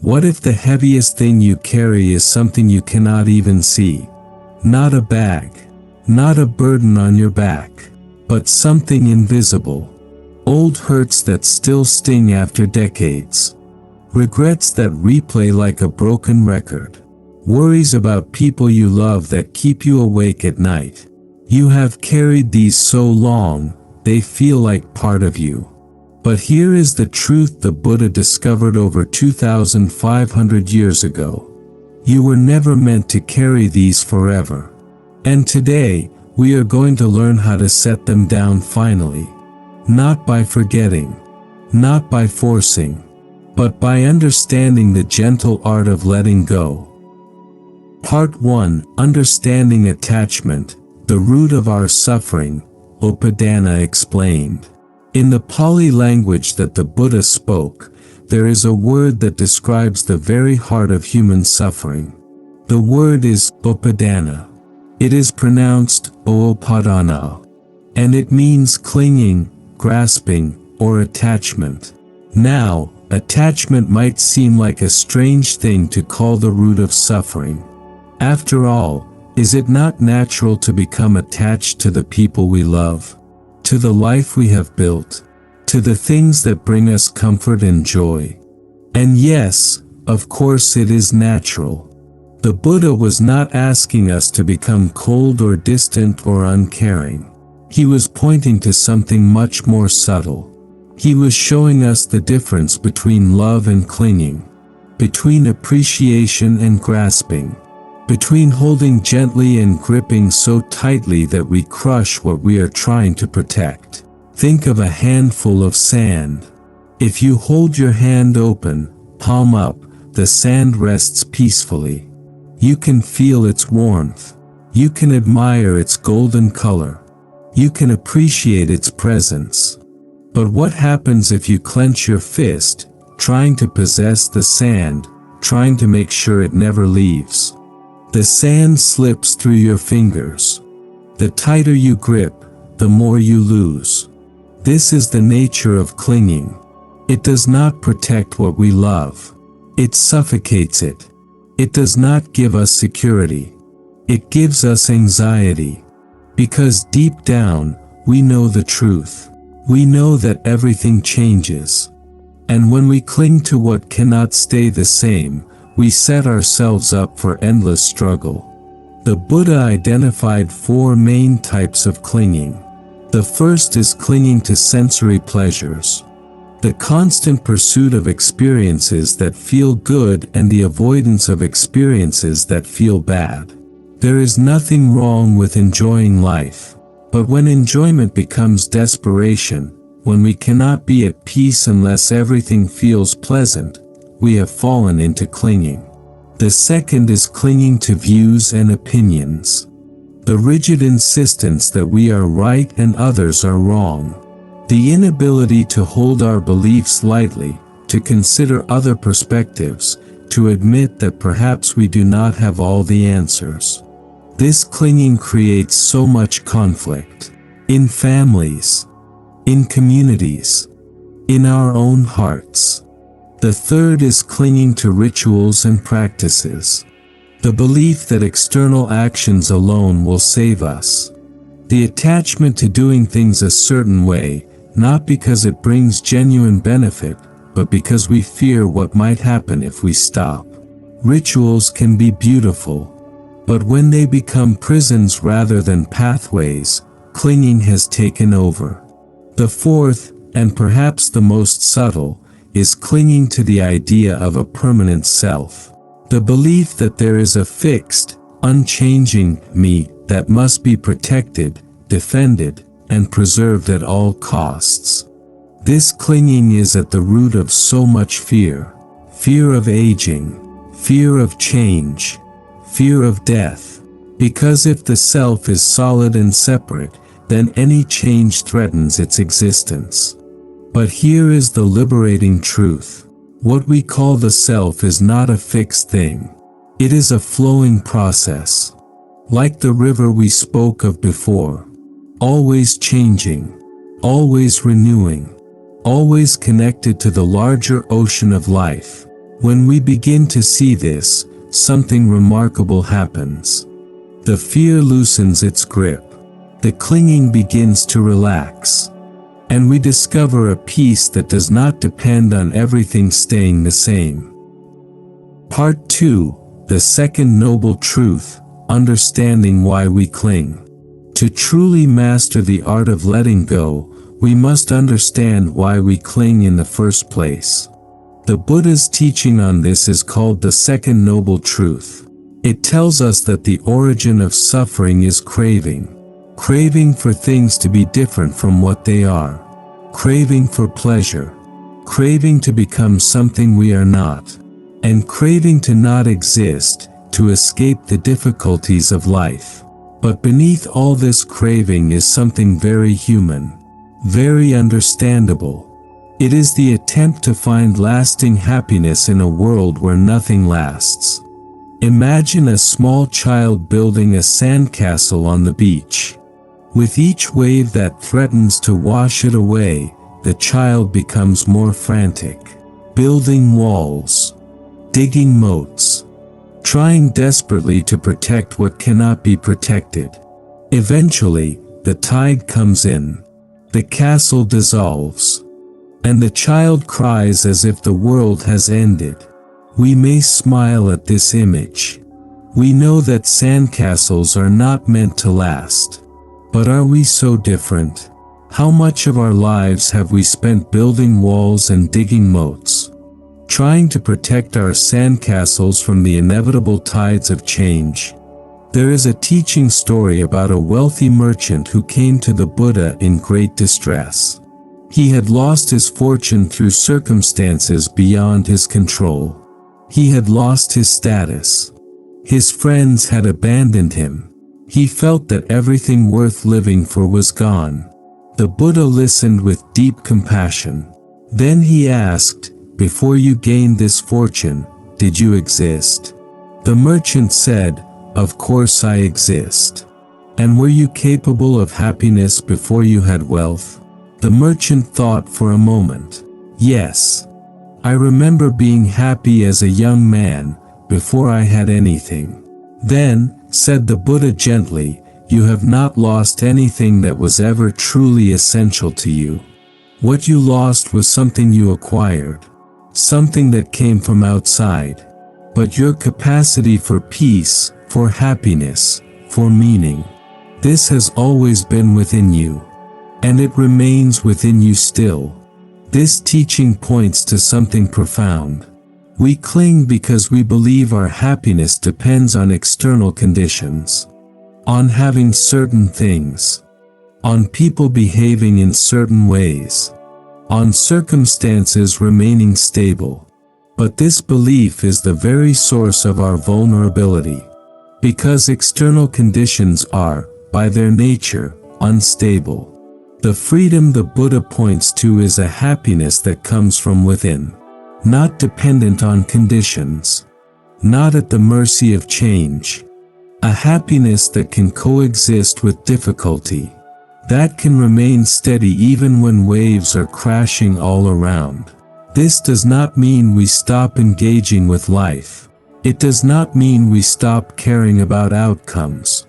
What if the heaviest thing you carry is something you cannot even see? Not a bag, not a burden on your back, but something invisible. Old hurts that still sting after decades. Regrets that replay like a broken record. Worries about people you love that keep you awake at night. You have carried these so long, they feel like part of you. But here is the truth the Buddha discovered over 2,500 years ago. You were never meant to carry these forever. And today, we are going to learn how to set them down finally. Not by forgetting, not by forcing, but by understanding the gentle art of letting go. Part 1: Understanding Attachment, the root of our suffering, Upādāna explained. In the Pali language that the Buddha spoke, there is a word that describes the very heart of human suffering. The word is Upādāna. It is pronounced Upādāna, and it means clinging, grasping, or attachment. Now, attachment might seem like a strange thing to call the root of suffering. After all, is it not natural to become attached to the people we love? To the life we have built? To the things that bring us comfort and joy? And yes, of course it is natural. The Buddha was not asking us to become cold or distant or uncaring. He was pointing to something much more subtle. He was showing us the difference between love and clinging, between appreciation and grasping, between holding gently and gripping so tightly that we crush what we are trying to protect. Think of a handful of sand. If you hold your hand open, palm up, the sand rests peacefully. You can feel its warmth. You can admire its golden color. You can appreciate its presence. But what happens if you clench your fist, trying to possess the sand, trying to make sure it never leaves? The sand slips through your fingers. The tighter you grip, the more you lose. This is the nature of clinging. It does not protect what we love. It suffocates it. It does not give us security. It gives us anxiety. Because deep down, we know the truth. We know that everything changes. And when we cling to what cannot stay the same, we set ourselves up for endless struggle. The Buddha identified 4 main types of clinging. The first is clinging to sensory pleasures. The constant pursuit of experiences that feel good and the avoidance of experiences that feel bad. There is nothing wrong with enjoying life, but when enjoyment becomes desperation, when we cannot be at peace unless everything feels pleasant, we have fallen into clinging. The second is clinging to views and opinions. The rigid insistence that we are right and others are wrong. The inability to hold our beliefs lightly, to consider other perspectives, to admit that perhaps we do not have all the answers. This clinging creates so much conflict. In families, in communities, in our own hearts. The third is clinging to rituals and practices. The belief that external actions alone will save us. The attachment to doing things a certain way, not because it brings genuine benefit, but because we fear what might happen if we stop. Rituals can be beautiful, but when they become prisons rather than pathways, clinging has taken over. The fourth, and perhaps the most subtle, is clinging to the idea of a permanent self. The belief that there is a fixed, unchanging me that must be protected, defended, and preserved at all costs. This clinging is at the root of so much fear. Fear of aging, fear of change, fear of death. Because if the self is solid and separate, then any change threatens its existence. But here is the liberating truth. What we call the self is not a fixed thing. It is a flowing process. Like the river we spoke of before. Always changing. Always renewing. Always connected to the larger ocean of life. When we begin to see this, something remarkable happens. The fear loosens its grip. The clinging begins to relax. And we discover a peace that does not depend on everything staying the same. Part 2, the second noble truth, understanding why we cling. To truly master the art of letting go, we must understand why we cling in the first place. The Buddha's teaching on this is called the second noble truth. It tells us that the origin of suffering is craving. Craving for things to be different from what they are. Craving for pleasure. Craving to become something we are not. And craving to not exist, to escape the difficulties of life. But beneath all this craving is something very human. Very understandable. It is the attempt to find lasting happiness in a world where nothing lasts. Imagine a small child building a sandcastle on the beach. With each wave that threatens to wash it away, the child becomes more frantic. Building walls. Digging moats. Trying desperately to protect what cannot be protected. Eventually, the tide comes in. The castle dissolves. And the child cries as if the world has ended. We may smile at this image. We know that sandcastles are not meant to last. But are we so different? How much of our lives have we spent building walls and digging moats? Trying to protect our sandcastles from the inevitable tides of change. There is a teaching story about a wealthy merchant who came to the Buddha in great distress. He had lost his fortune through circumstances beyond his control. He had lost his status. His friends had abandoned him. He felt that everything worth living for was gone. The Buddha listened with deep compassion. Then he asked, "Before you gained this fortune, did you exist?" The merchant said, "Of course I exist." "And were you capable of happiness before you had wealth?" The merchant thought for a moment. "Yes. I remember being happy as a young man, before I had anything." "Then," said the Buddha gently, "you have not lost anything that was ever truly essential to you. What you lost was something you acquired. Something that came from outside. But your capacity for peace, for happiness, for meaning, this has always been within you. And it remains within you still." This teaching points to something profound. We cling because we believe our happiness depends on external conditions. On having certain things. On people behaving in certain ways. On circumstances remaining stable. But this belief is the very source of our vulnerability. Because external conditions are, by their nature, unstable. The freedom the Buddha points to is a happiness that comes from within. Not dependent on conditions. Not at the mercy of change. A happiness that can coexist with difficulty. That can remain steady even when waves are crashing all around. This does not mean we stop engaging with life. It does not mean we stop caring about outcomes.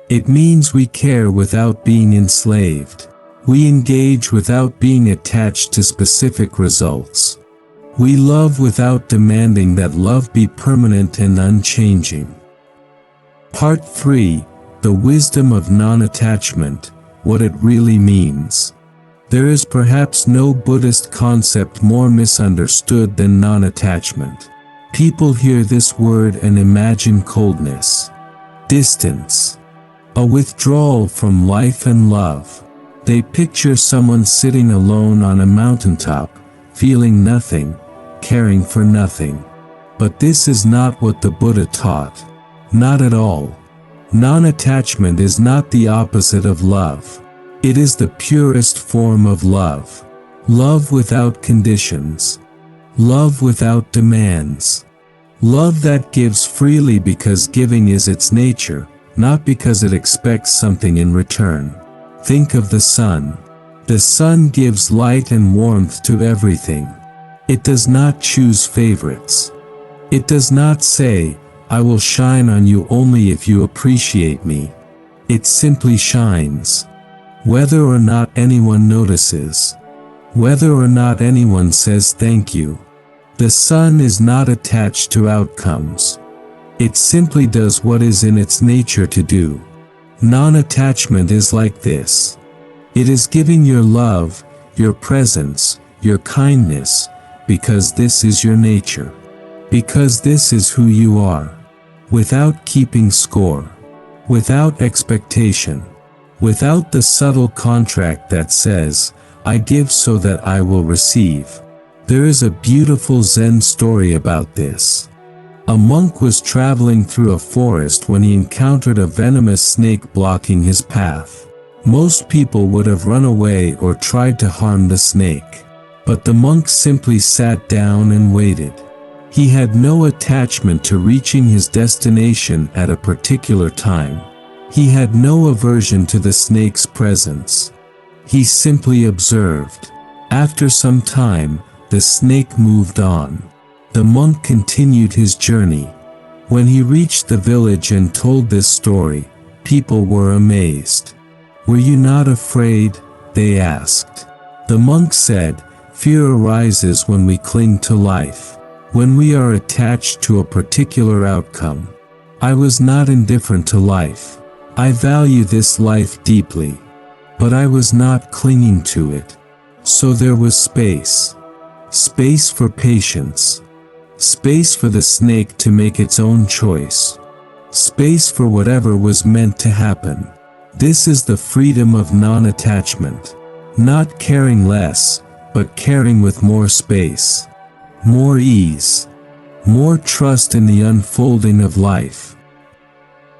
It means we care without being enslaved. We engage without being attached to specific results. We love without demanding that love be permanent and unchanging. Part 3, the wisdom of non-attachment, what it really means. There is perhaps no Buddhist concept more misunderstood than non-attachment. People hear this word and imagine coldness, distance, a withdrawal from life and love. They picture someone sitting alone on a mountaintop, feeling nothing, caring for nothing. But this is not what the Buddha taught. Not at all. Non-attachment is not the opposite of love. It is the purest form of love. Love without conditions. Love without demands. Love that gives freely because giving is its nature, not because it expects something in return. Think of the sun. The sun gives light and warmth to everything. It does not choose favorites. It does not say, I will shine on you only if you appreciate me. It simply shines. Whether or not anyone notices. Whether or not anyone says thank you. The sun is not attached to outcomes. It simply does what is in its nature to do. Non-attachment is like this. It is giving your love, your presence, your kindness, because this is your nature. Because this is who you are. Without keeping score. Without expectation. Without the subtle contract that says, I give so that I will receive. There is a beautiful Zen story about this. A monk was traveling through a forest when he encountered a venomous snake blocking his path. Most people would have run away or tried to harm the snake. But the monk simply sat down and waited. He had no attachment to reaching his destination at a particular time. He had no aversion to the snake's presence. He simply observed. After some time, the snake moved on. The monk continued his journey. When he reached the village and told this story, people were amazed. Were you not afraid? They asked. The monk said, fear arises when we cling to life. When we are attached to a particular outcome. I was not indifferent to life. I value this life deeply. But I was not clinging to it. So there was space. Space for patience. Space for the snake to make its own choice. Space for whatever was meant to happen. This is the freedom of non-attachment. Not caring less, but caring with more space. More ease. More trust in the unfolding of life.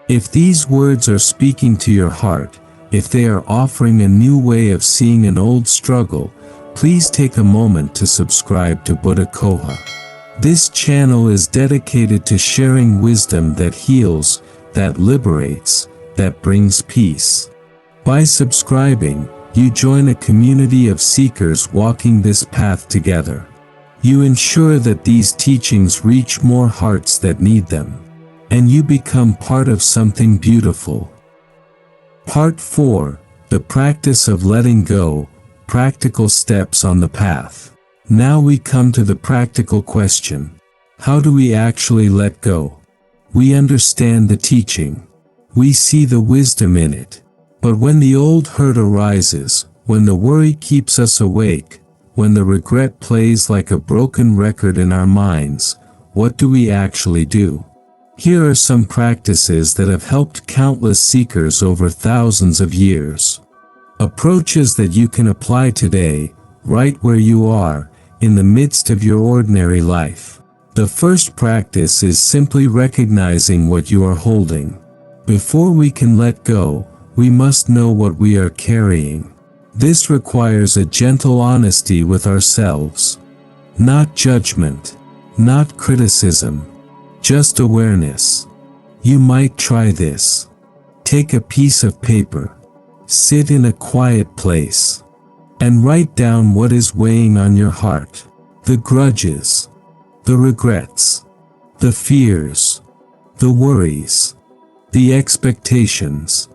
If these words are speaking to your heart, if they are offering a new way of seeing an old struggle, please take a moment to subscribe to Buddha Coha. This channel is dedicated to sharing wisdom that heals, that liberates, that brings peace. By subscribing, you join a community of seekers walking this path together. You ensure that these teachings reach more hearts that need them. And you become part of something beautiful. Part 4. The practice of letting go, practical steps on the path. Now we come to the practical question. How do we actually let go? We understand the teaching. We see the wisdom in it. But when the old hurt arises, when the worry keeps us awake, when the regret plays like a broken record in our minds, what do we actually do? Here are some practices that have helped countless seekers over thousands of years. Approaches that you can apply today, right where you are, in the midst of your ordinary life. The first practice is simply recognizing what you are holding. Before we can let go, we must know what we are carrying. This requires a gentle honesty with ourselves. Not judgment. Not criticism. Just awareness. You might try this. Take a piece of paper. Sit in a quiet place. And write down what is weighing on your heart. The grudges. The regrets. The fears. The worries. The expectations.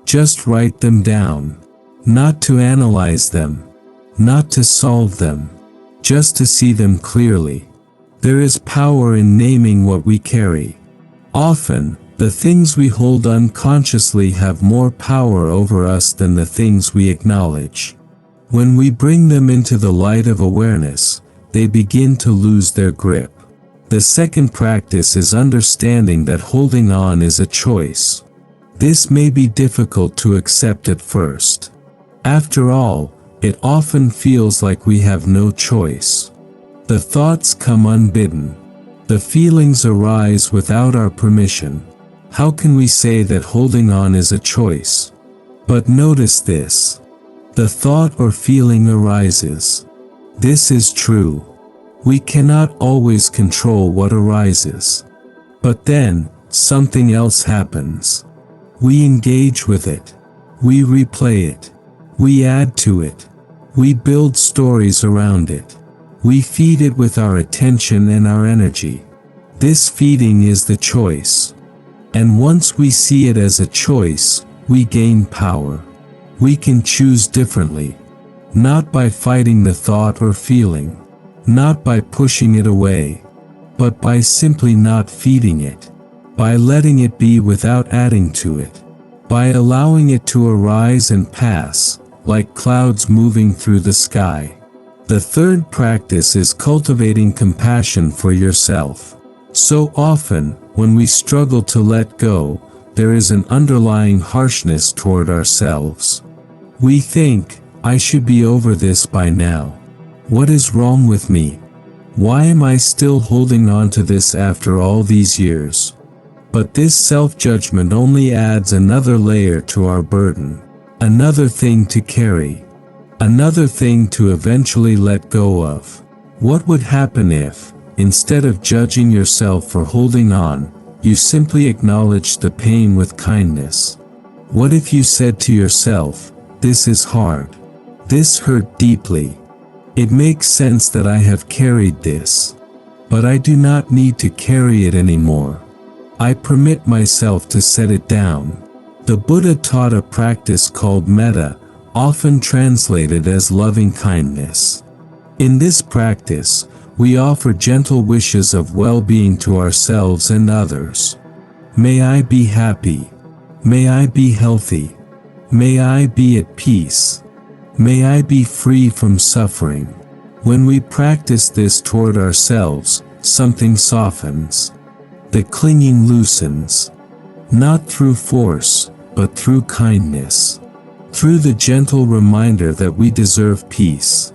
Just write them down. Not to analyze them. Not to solve them. Just to see them clearly. There is power in naming what we carry. Often, the things we hold unconsciously have more power over us than the things we acknowledge. When we bring them into the light of awareness, they begin to lose their grip. The second practice is understanding that holding on is a choice. This may be difficult to accept at first. After all, it often feels like we have no choice. The thoughts come unbidden. The feelings arise without our permission. How can we say that holding on is a choice? But notice this. The thought or feeling arises. This is true. We cannot always control what arises. But then, something else happens. We engage with it. We replay it. We add to it. We build stories around it. We feed it with our attention and our energy. This feeding is the choice. And once we see it as a choice, we gain power. We can choose differently. Not by fighting the thought or feeling. Not by pushing it away. But by simply not feeding it. By letting it be without adding to it. By allowing it to arise and pass, like clouds moving through the sky. The third practice is cultivating compassion for yourself. So often, when we struggle to let go, there is an underlying harshness toward ourselves. We think, I should be over this by now. What is wrong with me? Why am I still holding on to this after all these years? But this self-judgment only adds another layer to our burden. Another thing to carry. Another thing to eventually let go of. What would happen if, instead of judging yourself for holding on, you simply acknowledged the pain with kindness? What if you said to yourself, this is hard. This hurt deeply. It makes sense that I have carried this. But I do not need to carry it anymore. I permit myself to set it down. The Buddha taught a practice called metta, often translated as loving kindness. In this practice, we offer gentle wishes of well-being to ourselves and others. May I be happy. May I be healthy. May I be at peace. May I be free from suffering. When we practice this toward ourselves, something softens. The clinging loosens. Not through force, but through kindness. Through the gentle reminder that we deserve peace.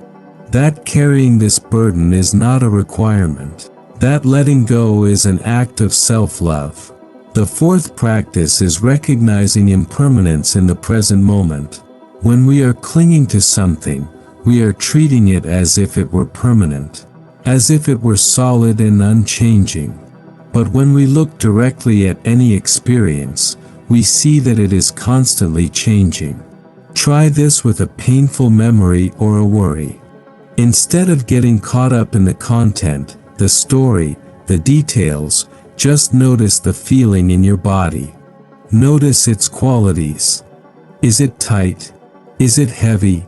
That carrying this burden is not a requirement. That letting go is an act of self-love. The fourth practice is recognizing impermanence in the present moment. When we are clinging to something, we are treating it as if it were permanent. As if it were solid and unchanging. But when we look directly at any experience, we see that it is constantly changing. Try this with a painful memory or a worry. Instead of getting caught up in the content, the story, the details, just notice the feeling in your body. Notice its qualities. Is it tight? Is it heavy?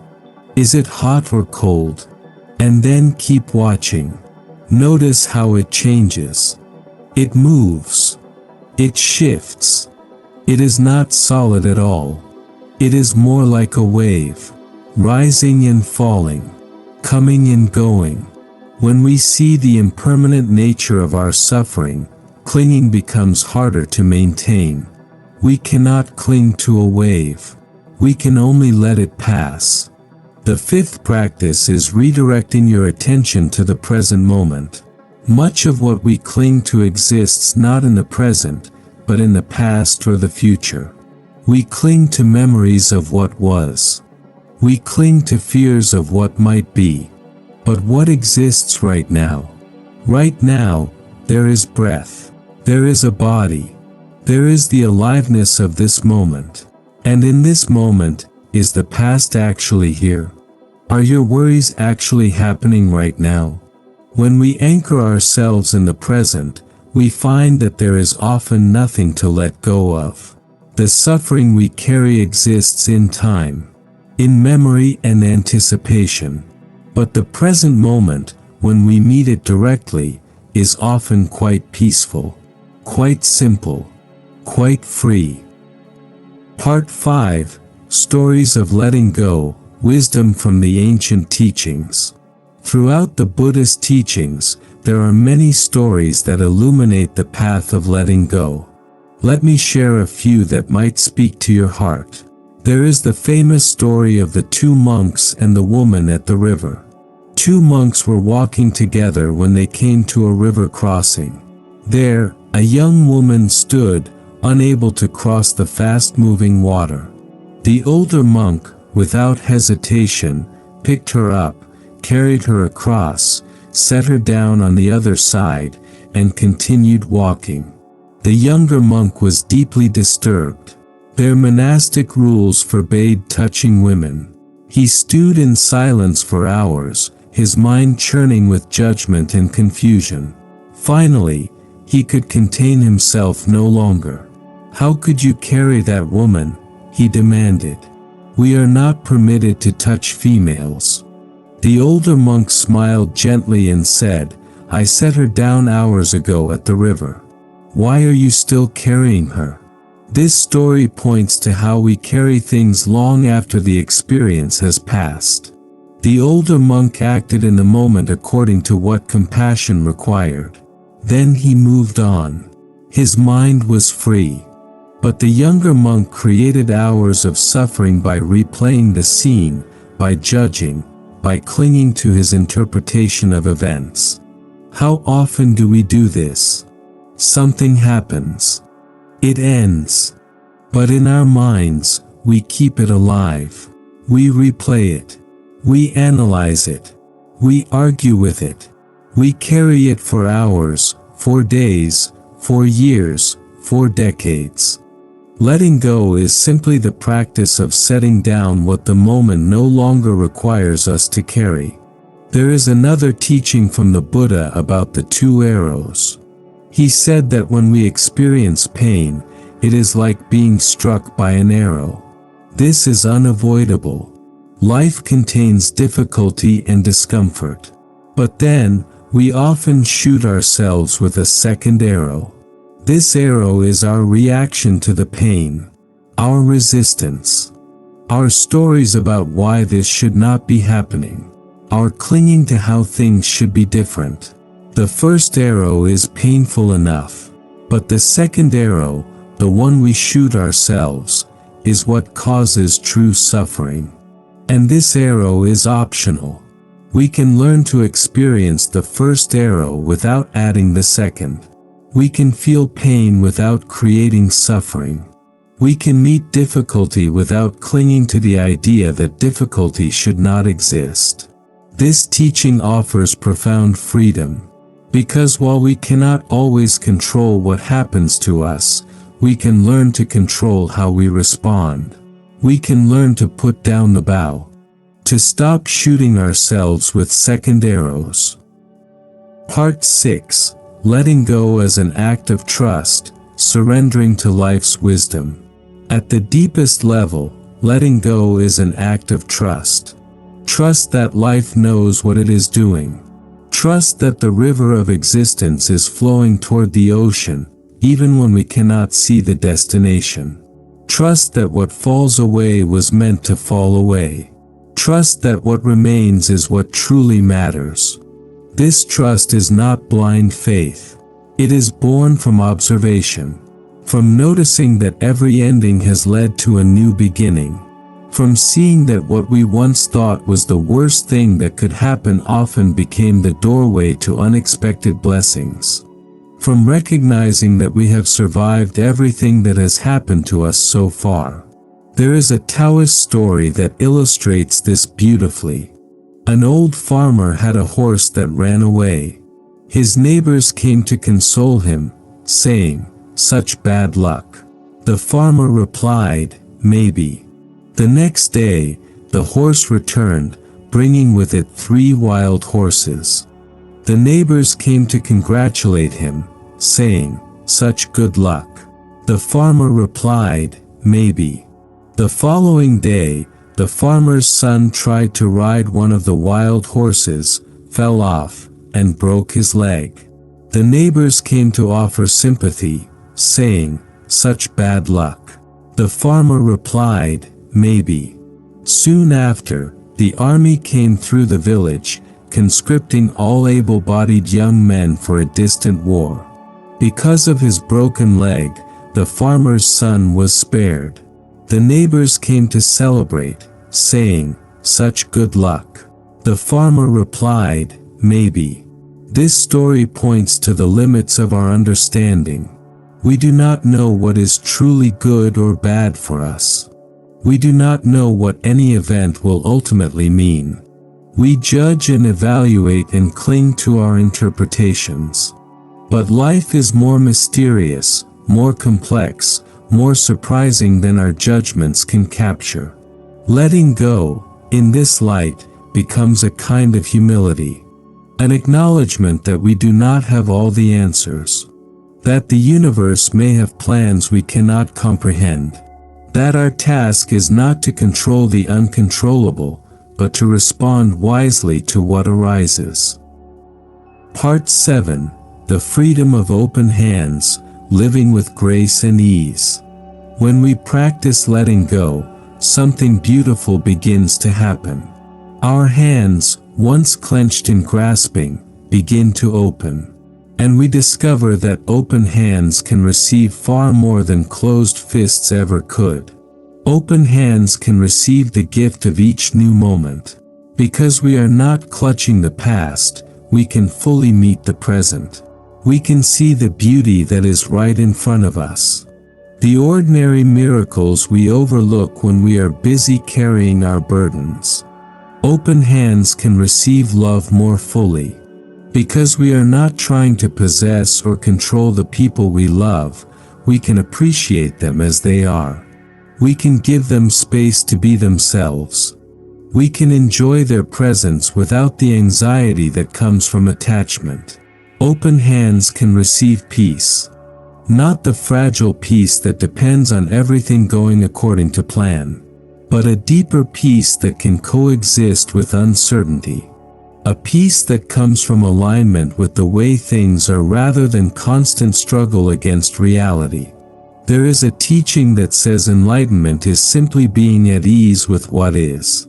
Is it hot or cold? And then keep watching. Notice how it changes. It moves. It shifts. It is not solid at all. It is more like a wave, rising and falling, coming and going. When we see the impermanent nature of our suffering, clinging becomes harder to maintain. We cannot cling to a wave. We can only let it pass. The fifth practice is redirecting your attention to the present moment. Much of what we cling to exists not in the present, but in the past or the future. We cling to memories of what was. We cling to fears of what might be. But what exists right now? Right now, there is breath. There is a body. There is the aliveness of this moment. And in this moment, is the past actually here? Are your worries actually happening right now? When we anchor ourselves in the present, we find that there is often nothing to let go of. The suffering we carry exists in time, in memory and anticipation. But the present moment, when we meet it directly, is often quite peaceful, quite simple, quite free. Part 5, Stories of Letting Go, Wisdom from the Ancient Teachings. Throughout the Buddhist teachings, there are many stories that illuminate the path of letting go. Let me share a few that might speak to your heart. There is the famous story of the two monks and the woman at the river. Two monks were walking together when they came to a river crossing. There, a young woman stood, unable to cross the fast-moving water. The older monk, without hesitation, picked her up, carried her across, set her down on the other side, and continued walking. The younger monk was deeply disturbed. Their monastic rules forbade touching women. He stewed in silence for hours, his mind churning with judgment and confusion. Finally, he could contain himself no longer. "How could you carry that woman?" he demanded. "We are not permitted to touch females." The older monk smiled gently and said, "I set her down hours ago at the river. Why are you still carrying her?" This story points to how we carry things long after the experience has passed. The older monk acted in the moment according to what compassion required. Then he moved on. His mind was free. But the younger monk created hours of suffering by replaying the scene, by judging, by clinging to his interpretation of events. How often do we do this? Something happens. It ends. But in our minds, we keep it alive. We replay it. We analyze it. We argue with it. We carry it for hours, for days, for years, for decades. Letting go is simply the practice of setting down what the moment no longer requires us to carry. There is another teaching from the Buddha about the two arrows. He said that when we experience pain, it is like being struck by an arrow. This is unavoidable. Life contains difficulty and discomfort. But then, we often shoot ourselves with a second arrow. This arrow is our reaction to the pain, our resistance, our stories about why this should not be happening, our clinging to how things should be different. The first arrow is painful enough, but the second arrow, the one we shoot ourselves, is what causes true suffering. And this arrow is optional. We can learn to experience the first arrow without adding the second. We can feel pain without creating suffering. We can meet difficulty without clinging to the idea that difficulty should not exist. This teaching offers profound freedom. Because while we cannot always control what happens to us, we can learn to control how we respond. We can learn to put down the bow. To stop shooting ourselves with second arrows. Part 6. Letting go as an act of trust, surrendering to life's wisdom. At the deepest level, letting go is an act of trust. Trust that life knows what it is doing. Trust that the river of existence is flowing toward the ocean, even when we cannot see the destination. Trust that what falls away was meant to fall away. Trust that what remains is what truly matters. This trust is not blind faith. It is born from observation, from noticing that every ending has led to a new beginning, from seeing that what we once thought was the worst thing that could happen often became the doorway to unexpected blessings, from recognizing that we have survived everything that has happened to us so far. There is a Taoist story that illustrates this beautifully. An old farmer had a horse that ran away. His neighbors came to console him, saying, "Such bad luck." The farmer replied, "Maybe." The next day, the horse returned, bringing with it 3 wild horses. The neighbors came to congratulate him, saying, "Such good luck." The farmer replied, "Maybe." The following day, the farmer's son tried to ride one of the wild horses, fell off, and broke his leg. The neighbors came to offer sympathy, saying, "Such bad luck." The farmer replied, "Maybe." Soon after, the army came through the village, conscripting all able-bodied young men for a distant war. Because of his broken leg, the farmer's son was spared. The neighbors came to celebrate, saying, "Such good luck." The farmer replied, "Maybe." This story points to the limits of our understanding. We do not know what is truly good or bad for us. We do not know what any event will ultimately mean. We judge and evaluate and cling to our interpretations. But life is more mysterious, more complex, more surprising than our judgments can capture. Letting go, in this light, becomes a kind of humility. An acknowledgement that we do not have all the answers. That the universe may have plans we cannot comprehend. That our task is not to control the uncontrollable, but to respond wisely to what arises. Part 7. The freedom of open hands, living with grace and ease. When we practice letting go, something beautiful begins to happen. Our hands, once clenched in grasping, begin to open. And we discover that open hands can receive far more than closed fists ever could. Open hands can receive the gift of each new moment. Because we are not clutching the past, we can fully meet the present. We can see the beauty that is right in front of us. The ordinary miracles we overlook when we are busy carrying our burdens. Open hands can receive love more fully. Because we are not trying to possess or control the people we love, we can appreciate them as they are. We can give them space to be themselves. We can enjoy their presence without the anxiety that comes from attachment. Open hands can receive peace. Not the fragile peace that depends on everything going according to plan, but a deeper peace that can coexist with uncertainty. A peace that comes from alignment with the way things are rather than constant struggle against reality. There is a teaching that says enlightenment is simply being at ease with what is.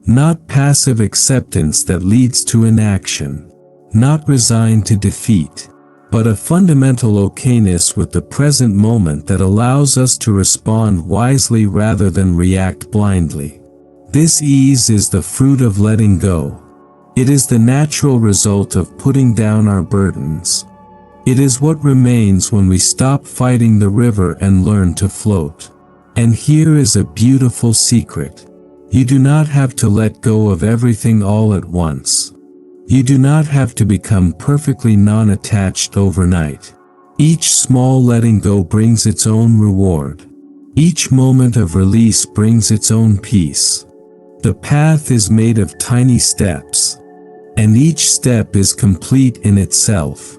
Not passive acceptance that leads to inaction. Not resigned to defeat, but a fundamental okayness with the present moment that allows us to respond wisely rather than react blindly. This ease is the fruit of letting go. It is the natural result of putting down our burdens. It is what remains when we stop fighting the river and learn to float. And here is a beautiful secret. You do not have to let go of everything all at once. You do not have to become perfectly non-attached overnight. Each small letting go brings its own reward. Each moment of release brings its own peace. The path is made of tiny steps, and each step is complete in itself.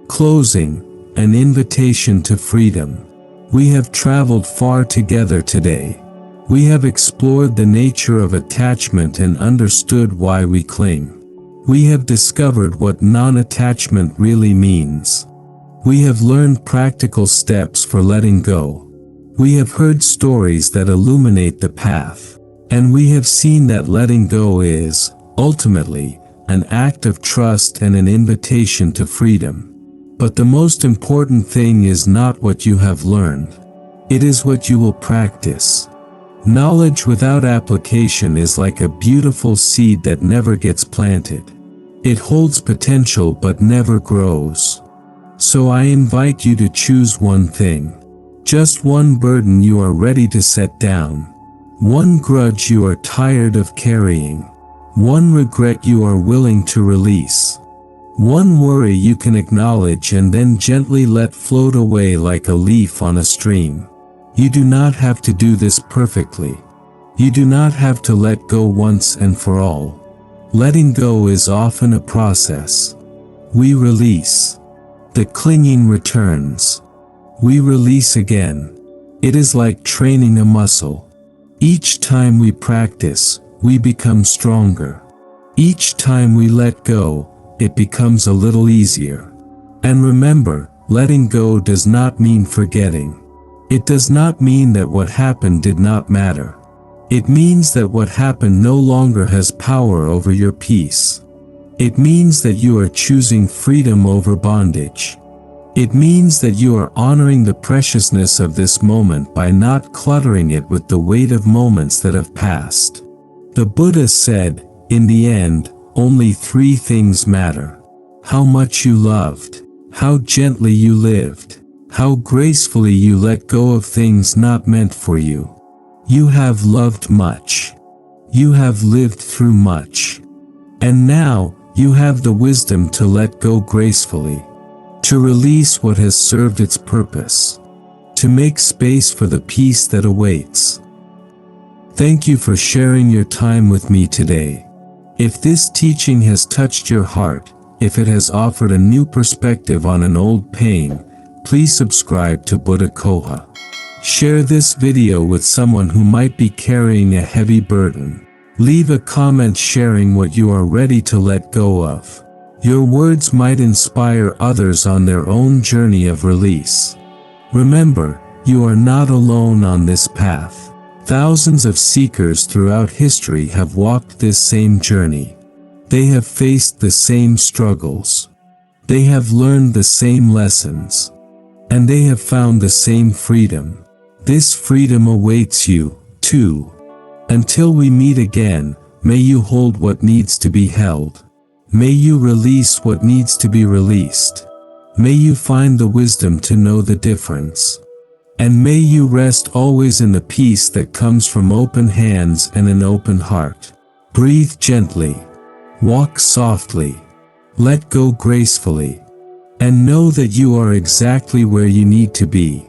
Closing, an invitation to freedom. We have traveled far together today. We have explored the nature of attachment and understood why we cling. We have discovered what non-attachment really means. We have learned practical steps for letting go. We have heard stories that illuminate the path. And we have seen that letting go is, ultimately, an act of trust and an invitation to freedom. But the most important thing is not what you have learned. It is what you will practice. Knowledge without application is like a beautiful seed that never gets planted. It holds potential but never grows. So I invite you to choose one thing. Just one burden you are ready to set down. One grudge you are tired of carrying. One regret you are willing to release. One worry you can acknowledge and then gently let float away like a leaf on a stream. You do not have to do this perfectly. You do not have to let go once and for all. Letting go is often a process. We release. The clinging returns. We release again. It is like training a muscle. Each time we practice, we become stronger. Each time we let go, it becomes a little easier. And remember, letting go does not mean forgetting. It does not mean that what happened did not matter. It means that what happened no longer has power over your peace. It means that you are choosing freedom over bondage. It means that you are honoring the preciousness of this moment by not cluttering it with the weight of moments that have passed. The Buddha said, in the end, only three things matter. How much you loved, how gently you lived, how gracefully you let go of things not meant for you. You have loved much. You have lived through much. And now, you have the wisdom to let go gracefully. To release what has served its purpose. To make space for the peace that awaits. Thank you for sharing your time with me today. If this teaching has touched your heart, if it has offered a new perspective on an old pain, please subscribe to Buddha Coha. Share this video with someone who might be carrying a heavy burden. Leave a comment sharing what you are ready to let go of. Your words might inspire others on their own journey of release. Remember, you are not alone on this path. Thousands of seekers throughout history have walked this same journey. They have faced the same struggles. They have learned the same lessons. And they have found the same freedom. This freedom awaits you, too. Until we meet again, may you hold what needs to be held. May you release what needs to be released. May you find the wisdom to know the difference. And may you rest always in the peace that comes from open hands and an open heart. Breathe gently. Walk softly. Let go gracefully. And know that you are exactly where you need to be.